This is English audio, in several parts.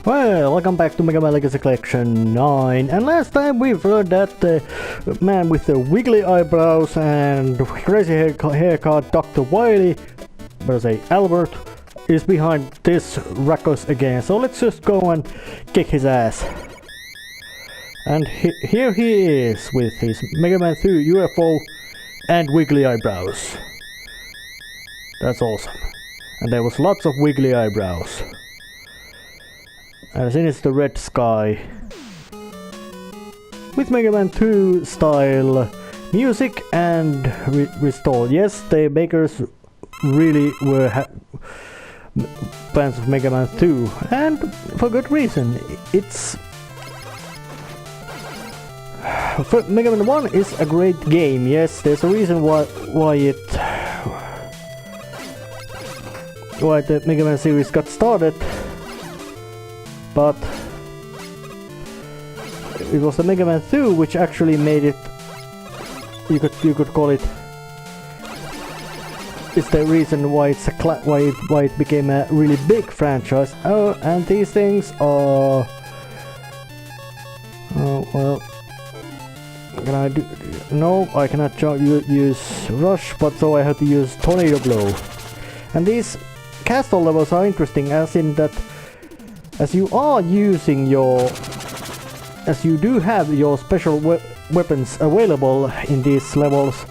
Well, welcome back to Megaman Legacy Collection 9, and last time we've learned that the man with the wiggly eyebrows and crazy haircut, Dr. Wily, but say Albert, is behind this ruckus again, so let's just go and kick his ass. And here he is with his Megaman 2 UFO and wiggly eyebrows. That's awesome. And there was lots of wiggly eyebrows. And then it's the red sky with Megaman 2 style music and restore. Yes, the makers really were fans of Megaman 2, and for good reason. It's Megaman 1 is a great game. Yes, there's a reason why the Megaman series got started. But it was the Megaman 2 which actually made it. You could call it. It's the reason why it's why it became a really big franchise. Oh, and these things are. Oh well. Can I do? No, I cannot use rush, but so I have to use tornado blow. And these castle levels are interesting, as in that. As you do have your special weapons available in these levels,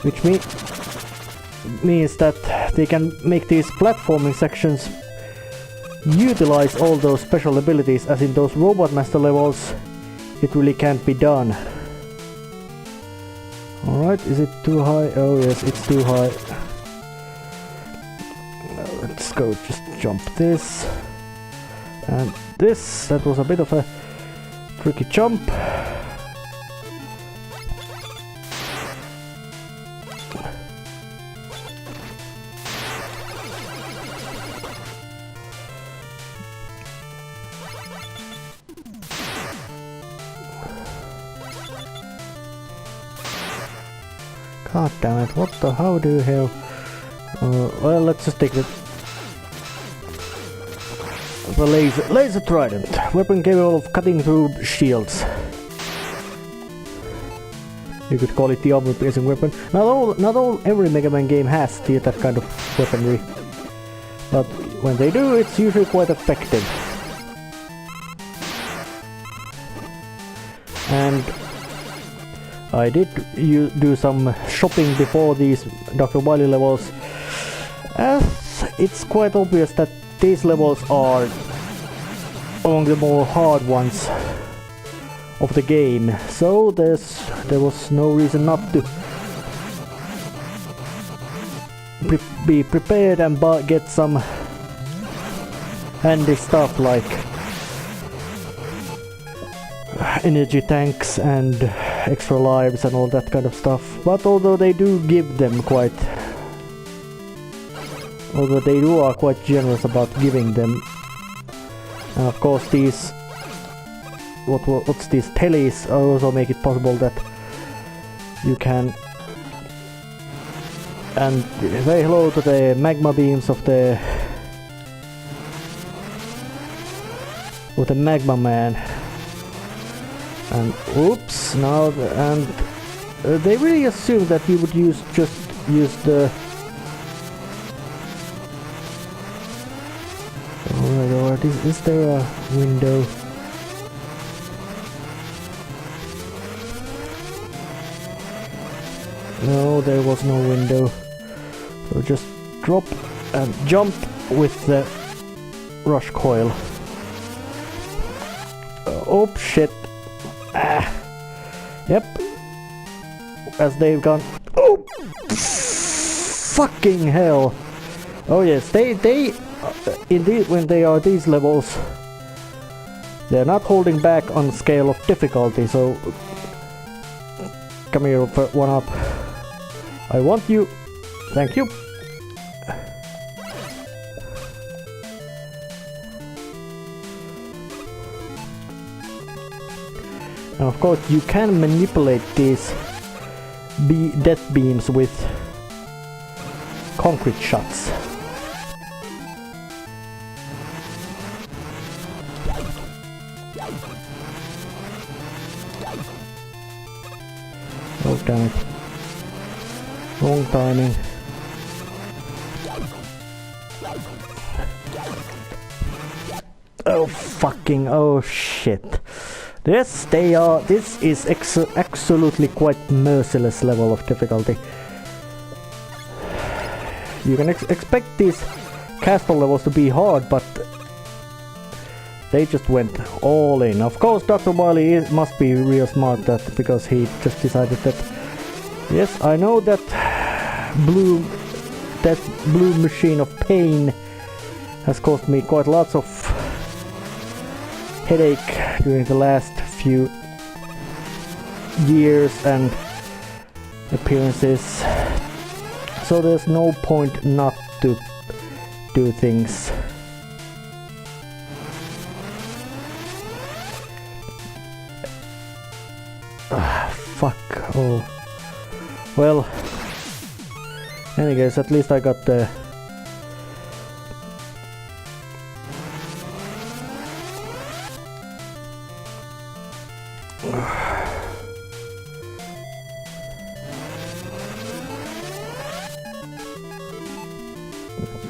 which means that they can make these platforming sections utilize all those special abilities, as in those Robot Master levels, it really can't be done. Alright, is it too high? Oh yes, it's too high. Let's go, just jump this. And this, that was a bit of a tricky jump. God damn it, what the, how do you hell? Well, let's just take it. The laser trident, weapon capable of cutting through shields. You could call it the armor-piercing weapon. Not all every Mega Man game has that kind of weaponry, but when they do, it's usually quite effective. And I did do some shopping before these Dr. Wily levels, as it's quite obvious that these levels are among the more hard ones of the game, so there was no reason not to be prepared and get some handy stuff like energy tanks and extra lives and all that kind of stuff. But although they do give them although they are quite generous about giving them. And of course these what's these tellies also make it possible that you can, and say hello to the magma beams of the Magma Man. And oops, now and they really assumed that you would just use the. Alright, is there a window? No, there was no window. So just drop and jump with the rush coil. Oh shit. Ah. Yep. As they've gone. Oh! Fucking hell! Oh yes, they indeed, when they are these levels, they're not holding back on scale of difficulty, so come here, one up. I want you. Thank you. And of course you can manipulate these death beams with concrete shots. Oh damn it. Wrong timing. Oh fucking, oh shit. Yes, they are, this is absolutely quite merciless level of difficulty. You can expect these castle levels to be hard, but they just went all in. Of course, Dr. Wily must be real smart because he just decided that, yes, I know that blue machine of pain has caused me quite lots of headache during the last few years and appearances. So there's no point not to do things. Fuck. Oh. Well. Anyways, at least I got the...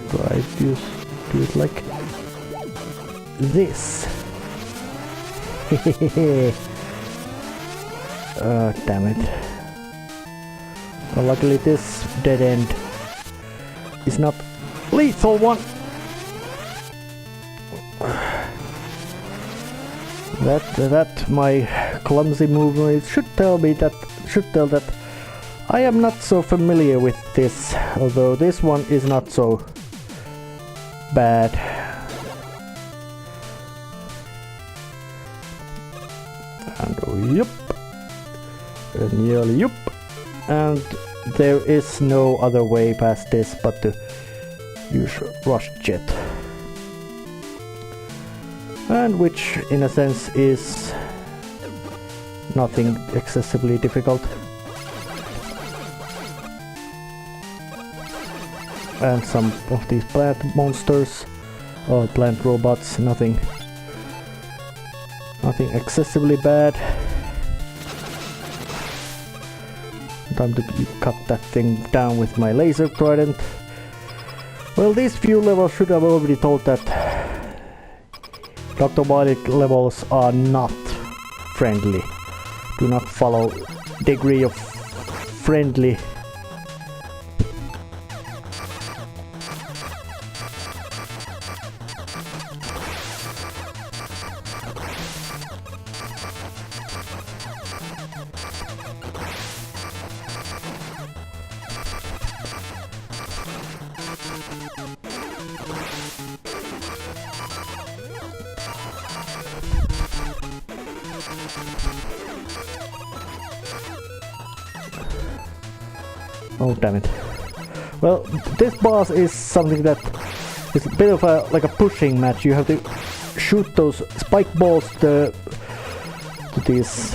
Try to do it like this. Oh, damn it. Well, luckily this dead end is not lethal one. That my clumsy movement should tell that I am not so familiar with this, although this one is not so bad. And oh, yup. And nearly yup. And there is no other way past this but to use rush jet. And which in a sense is nothing excessively difficult. And some of these plant monsters or plant robots, nothing excessively bad. Time to cut that thing down with my laser trident. Well, these few levels should have already told that Dr. Wily levels are not friendly. Do not follow degree of friendly. Oh damn it. Well, this boss is something that is a bit of like a pushing match. You have to shoot those spike balls to these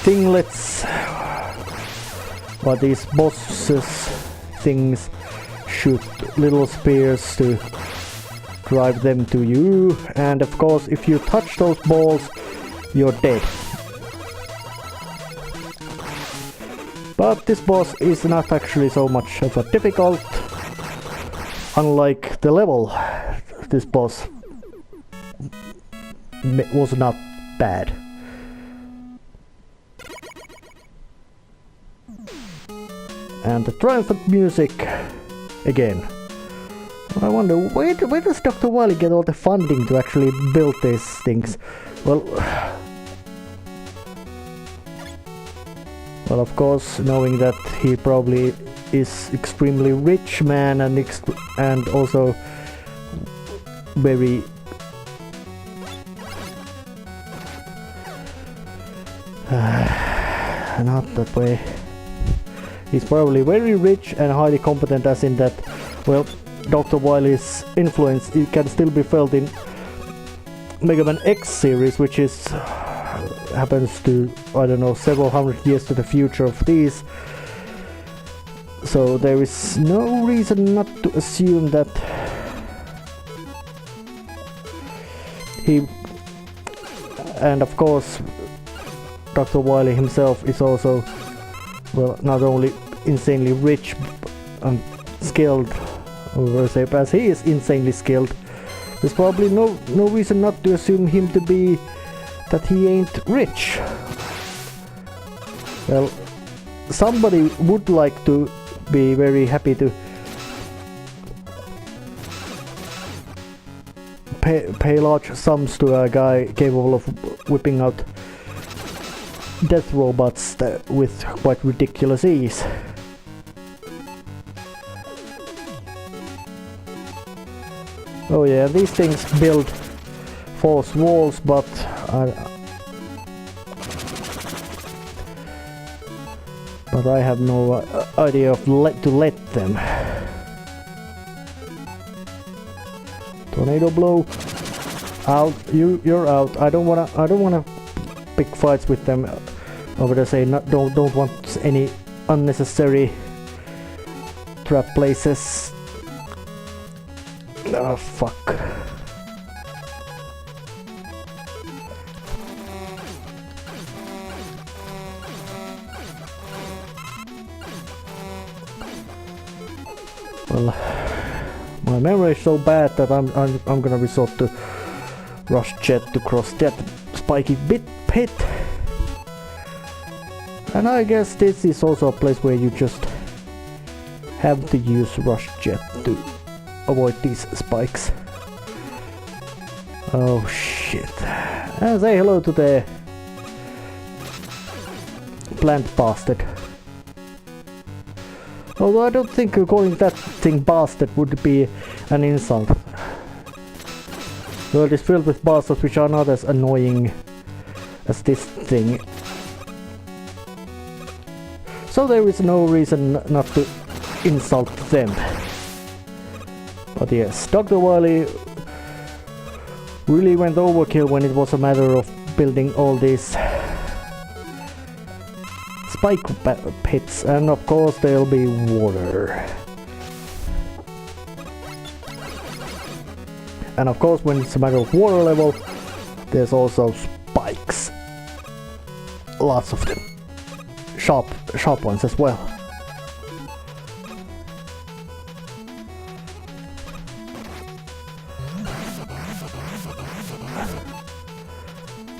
thinglets, or these bosses things shoot little spears to drive them to you, and of course if you touch those balls you're dead. But this boss is not actually so much of a difficult. Unlike the level, this boss was not bad. And the triumphant music again. I wonder where does Dr. Wily get all the funding to actually build these things? Well, of course, knowing that he probably is extremely rich man and also very not that way. He's probably very rich and highly competent, as in that, well, Dr. Wily's influence it can still be felt in Megaman X series, which is happens to, I don't know, several hundred years to the future of these. So there is no reason not to assume that and of course Dr. Wily himself is also, well, not only insanely rich and skilled, or say, as he is insanely skilled, there's probably no reason not to assume him to be that he ain't rich. Well, somebody would like to be very happy to pay large sums to a guy capable of whipping out death robots with quite ridiculous ease. Oh yeah, these things build false walls, but I have no idea of to let them. Tornado blow. Out. You're out. I don't wanna pick fights with them. Over there, say don't want any unnecessary trap places. Oh fuck. Well, my memory is so bad that I'm gonna resort to rush jet to cross that spiky pit. And I guess this is also a place where you just have to use rush jet to avoid these spikes. Oh shit. And say hello to the plant bastard. Although I don't think calling that thing bastard would be an insult. The world is filled with bastards which are not as annoying as this thing. So there is no reason not to insult them. But yes, Dr. Wily really went overkill when it was a matter of building all these spike pits, and of course there'll be water. And of course when it's a matter of water level, there's also spikes. Lots of them. Sharp ones as well.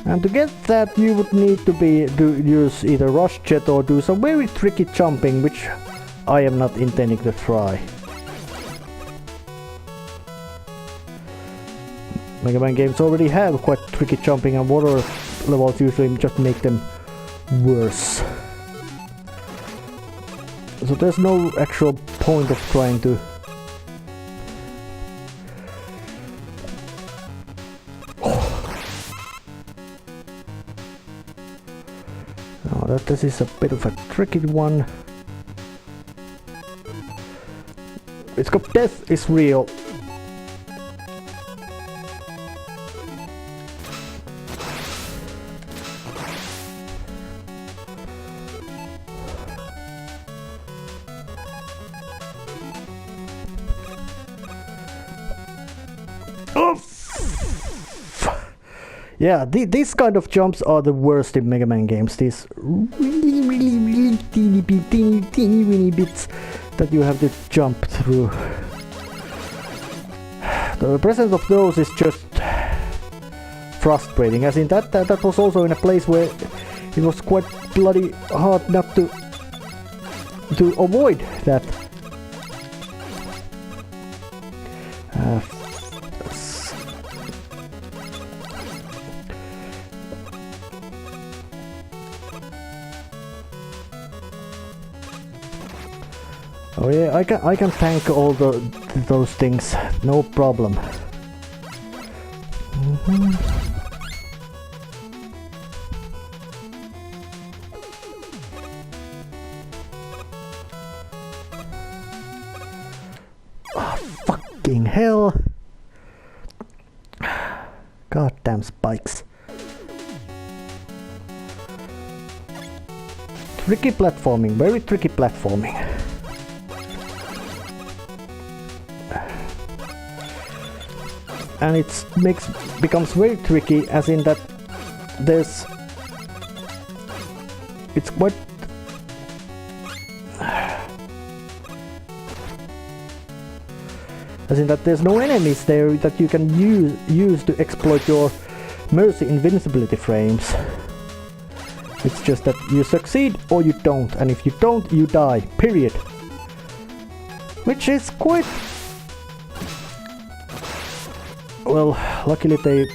And to get that you would need to use either rush jet or do some very tricky jumping, which I am not intending to try. Megaman games already have quite tricky jumping, and water levels usually just make them worse. So there's no actual point of trying to this is a bit of a tricky one. It's got death is real. Yeah, these kind of jumps are the worst in Mega Man games. These really teeny weeny bits that you have to jump through. The presence of those is just frustrating. As in that was also in a place where it was quite bloody hard not to avoid that. Oh yeah, I can tank all those things, no problem. Oh, fucking hell! Goddamn spikes. Tricky platforming, very tricky platforming. And it becomes very tricky, as in that there's... It's quite... As in that there's no enemies there that you can use to exploit your mercy invincibility frames. It's just that you succeed or you don't, and if you don't, you die. Period. Which is quite... Well, luckily they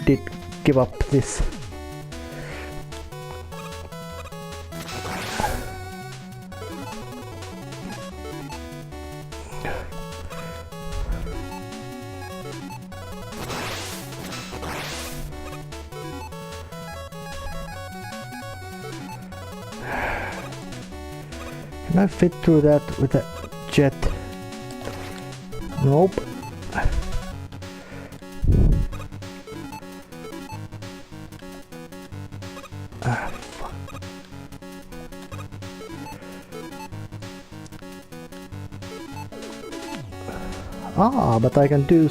did give up this. Can I fit through that with a jet? Nope. But I can do...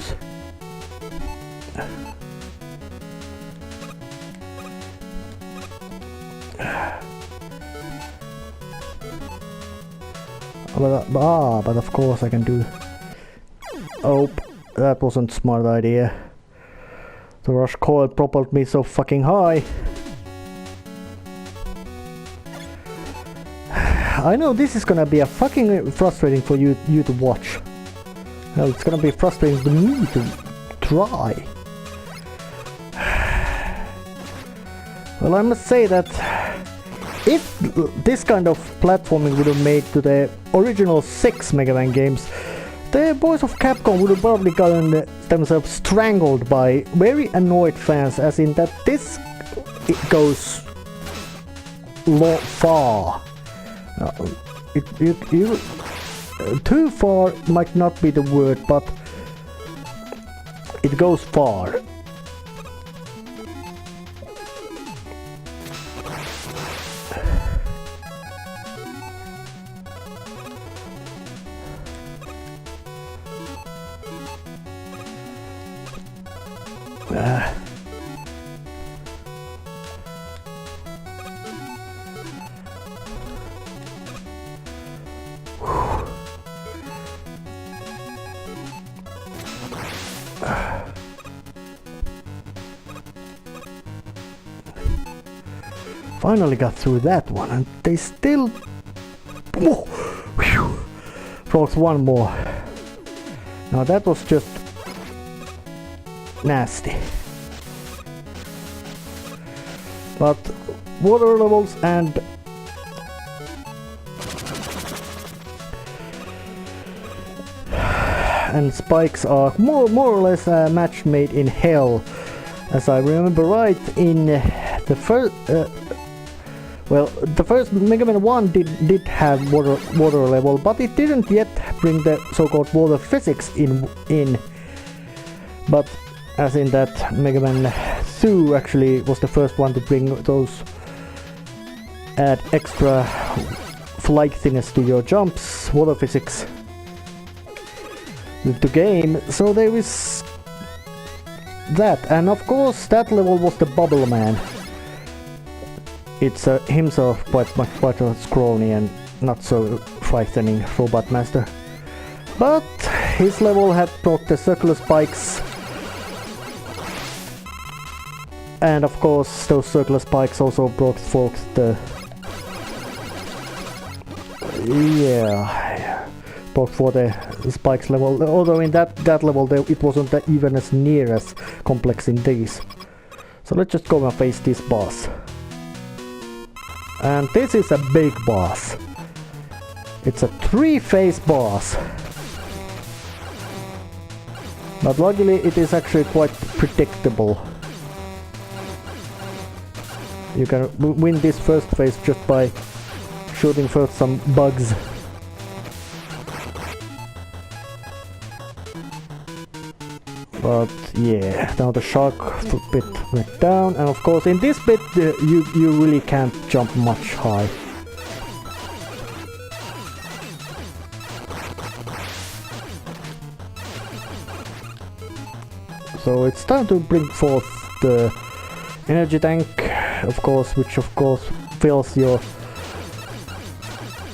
But of course I can do... Oh, that wasn't a smart idea. The rush coil propelled me so fucking high. I know this is gonna be a fucking frustrating for you to watch. Well, it's gonna be frustrating for me to try. Well, I must say that if this kind of platforming would have made to the original 6 Mega Man games, the boys of Capcom would have probably gotten themselves strangled by very annoyed fans, as in that this it goes far. Too far might not be the word, but it goes far. Finally got through that one, and they still... Whoa! Whew. Frogs one more. Now that was just nasty. But water levels and spikes are more or less a match made in hell. As I remember right, in the first... well, the first Mega Man 1 did have water level, but it didn't yet bring the so-called water physics in. But as in that Mega Man 2 actually was the first one to bring those, add extra flighthiness to your jumps, water physics with the game. So there is that, and of course that level was the Bubble Man. It's himself quite a scrawny and not so frightening robot master. But his level had brought the circular spikes. And of course those circular spikes also brought forth the... Yeah... brought for the spikes level. Although in that level it wasn't even as near as complex in these. So let's just go and face this boss. And this is a big boss. It's a 3-phase boss. But luckily it is actually quite predictable. You can win this first phase just by shooting first some bugs. But yeah, now the shark bit went down, and of course in this bit you really can't jump much high. So it's time to bring forth the energy tank. which of course fills your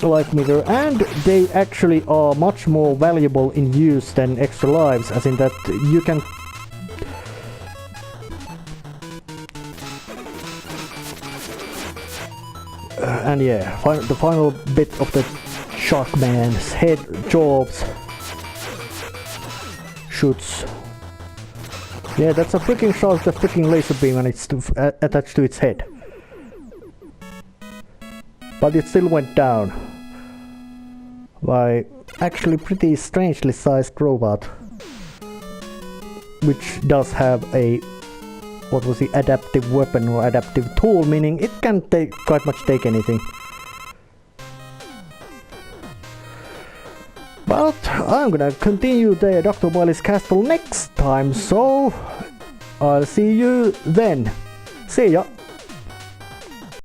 life meter, and they actually are much more valuable in use than extra lives, as in that you can and yeah, the final bit of the Sharkman's head jobs shoots. Yeah, that's a freaking shark, the freaking laser beam, and it's attached to its head. But it still went down by actually pretty strangely sized robot, which does have a adaptive weapon or adaptive tool, meaning it can quite much take anything. But I'm gonna continue the Dr. Wily's castle next time, so I'll see you then. See ya!